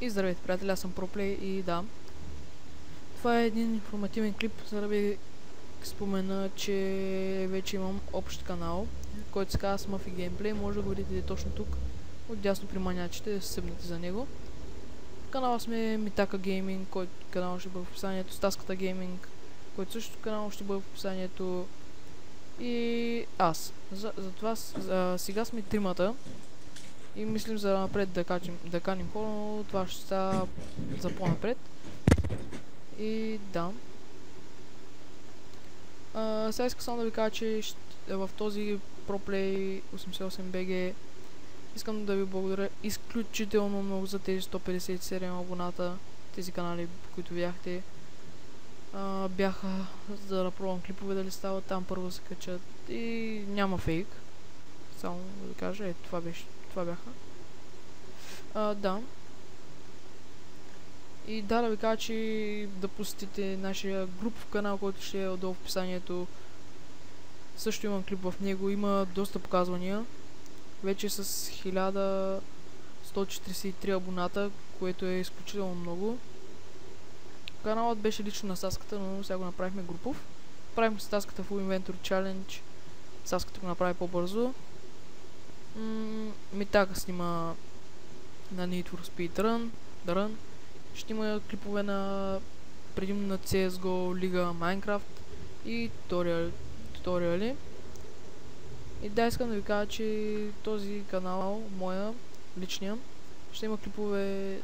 И здравейте, приятели, аз съм ProPlay и да. Това е един информативен клип, за да ви спомена, че вече имам общ канал, който се казва Smurfy Gameplay. Може да го видите точно тук, отдясно при манячите, да се събнете за него. В канала сме Mitaka Gaming, който канал ще бъде в описанието, Стаската Gaming, който също канал ще бъде в описанието, и аз. Затова сега сме тримата. И мислим за напред да каним хора, но това ще става за по-напред. И да. Сега искам само да ви кажа, че в този ProPlay 88BG искам да ви благодаря изключително много за тези 157 абоната, тези канали, които видяхте. Бяха за да пробвам клипове дали стават, там първо се качат и няма фейк. Само да ви кажа, това бяха. Да. И да ви кажа, че да посетите нашия групов канал, който ще е отдолу в описанието. Също имам клип в него, има доста показвания. Вече с 1143 абоната, което е изключително много. Каналът беше лично на Саската, но сега го направихме групов. Правим с Саската Full Inventory Challenge. Саската го направи по-бързо. Mitaka снима на Need for Speed Run. Ще има клипове на предимно на CSGO, Лига, Minecraft и туториали. И да, искам да ви кажа, че този канал, моя, личния, ще има клипове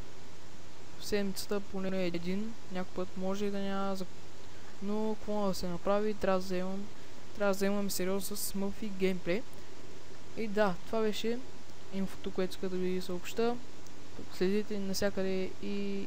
в седмицата, поне един. Някой път може и да няма, но какво да се направи, трябва да заемаме сериозно с Smurfy Gameplay. И да, това беше инфото, което иска да ви съобща. Следите навсякъде и